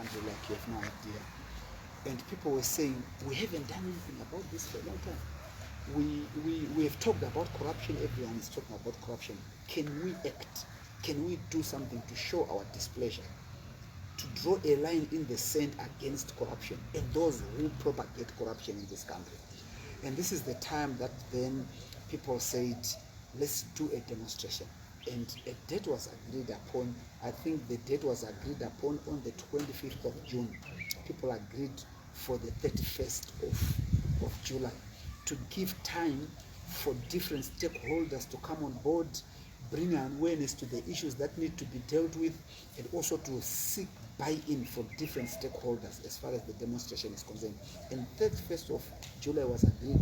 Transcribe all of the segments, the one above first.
country, like you have no idea. And people were saying, we haven't done anything about this for a long time. We have talked about corruption, everyone is talking about corruption. Can we act? Can we do something to show our displeasure? To draw a line in the sand against corruption and those who propagate corruption in this country. And this is the time that then people said, let's do a demonstration. And a date was agreed upon. I think the date was agreed upon on the 25th of June. People agreed for the 31st of July to give time for different stakeholders to come on board, bring awareness to the issues that need to be dealt with, and also to seek buy-in from different stakeholders as far as the demonstration is concerned. And 31st of July was agreed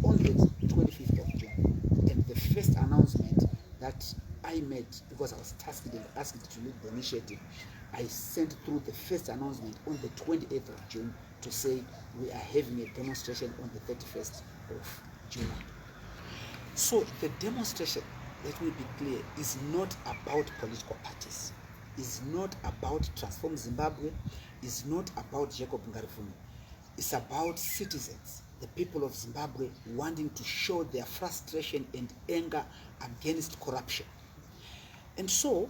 on the 25th of June. And the first announcement that I made, because I was tasked and asked to lead the initiative, I sent through the first announcement on the 28th of June to say we are having a demonstration on the 31st of July. So the demonstration, let me be clear, is not about political parties, is not about Transform Zimbabwe, is not about Jacob Ngarivhume. It's about citizens, the people of Zimbabwe, wanting to show their frustration and anger against corruption. And so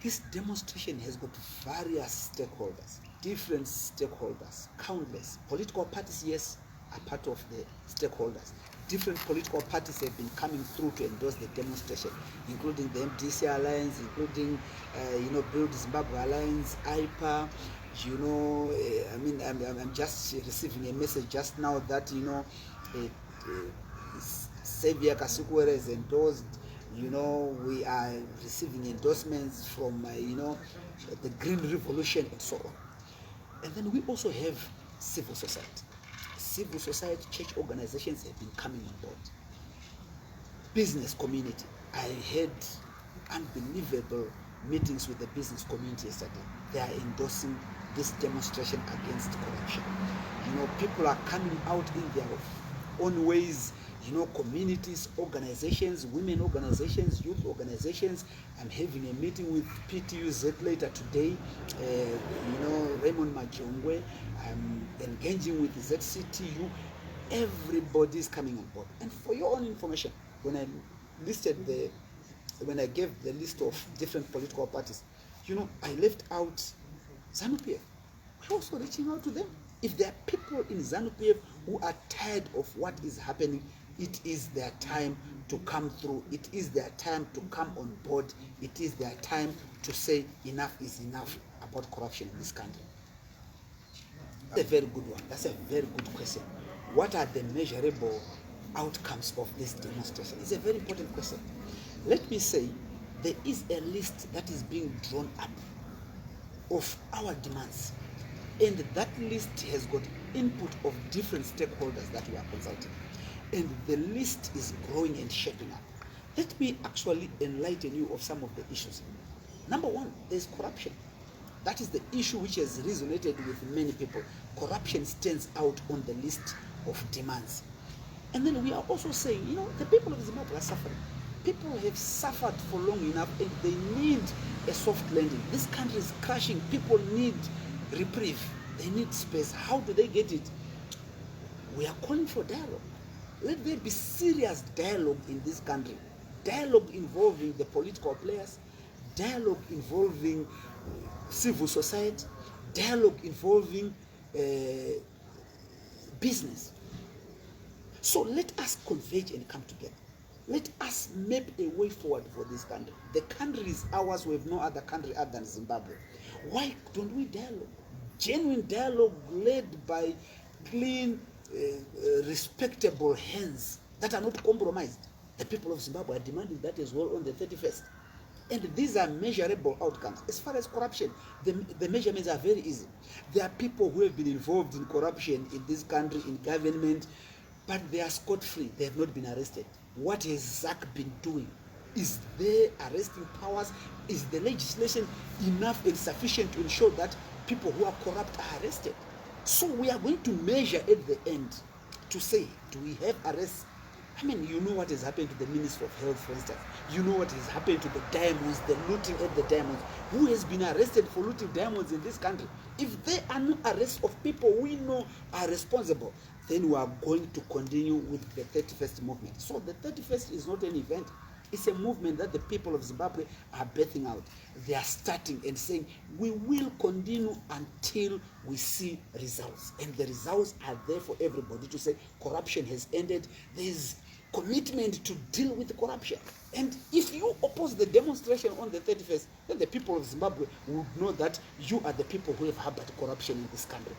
this demonstration has got various stakeholders, different stakeholders, countless. Political parties, yes, are part of the stakeholders. Different political parties have been coming through to endorse the demonstration, including the MDC Alliance, including Build Zimbabwe Alliance, IPA. I'm just receiving a message just now that Xavier Kasukwere has endorsed. We are receiving endorsements from the Green Revolution and so on. And then we also have civil society. Civil society, church organizations have been coming on board. Business community. I had unbelievable meetings with the business community yesterday. They are endorsing this demonstration against corruption. People are coming out in their own ways. Communities, organizations, women organizations, youth organizations. I'm having a meeting with PTUZ later today. Raymond Majongwe. I'm engaging with ZCTU. Everybody is coming on board. And for your own information, when I gave the list of different political parties, I left out ZANU-PF. We're also reaching out to them. If there are people in ZANU-PF who are tired of what is happening, it is their time to come through. It is their time to come on board. It is their time to say enough is enough about corruption in this country. That's a very good one. That's a very good question. What are the measurable outcomes of this demonstration? It's a very important question. Let me say, there is a list that is being drawn up of our demands. And that list has got input of different stakeholders that we are consulting. And the list is growing and shaping up. Let me actually enlighten you of some of the issues. Number one, there's corruption. That is the issue which has resonated with many people. Corruption stands out on the list of demands. And then we are also saying, the people of Zimbabwe are suffering. People have suffered for long enough and they need a soft landing. This country is crashing. People need reprieve. They need space. How do they get it? We are calling for dialogue. Let there be serious dialogue in this country. Dialogue involving the political players, dialogue involving civil society, dialogue involving business. So let us converge and come together. Let us map a way forward for this country. The country is ours. We have no other country other than Zimbabwe. Why don't we dialogue? Genuine dialogue led by clean, respectable hands that are not compromised. The people of Zimbabwe are demanding that as well on the 31st. And these are measurable outcomes. As far as corruption, the measurements are very easy. There are people who have been involved in corruption in this country, in government, but they are scot-free. They have not been arrested. What has ZAC been doing? Is there arresting powers? Is the legislation enough and sufficient to ensure that people who are corrupt are arrested? So we are going to measure at the end to say, do we have arrests? I mean, you know what has happened to the Minister of Health, for instance. You know what has happened to the diamonds, the looting at the diamonds. Who has been arrested for looting diamonds in this country? If there are no arrests of people we know are responsible, then we are going to continue with the 31st movement. So the 31st is not an event. It's a movement that the people of Zimbabwe are birthing out. They are starting and saying, we will continue until we see results. And the results are there for everybody to say, corruption has ended. There is commitment to deal with corruption. And if you oppose the demonstration on the 31st, then the people of Zimbabwe would know that you are the people who have harbored corruption in this country.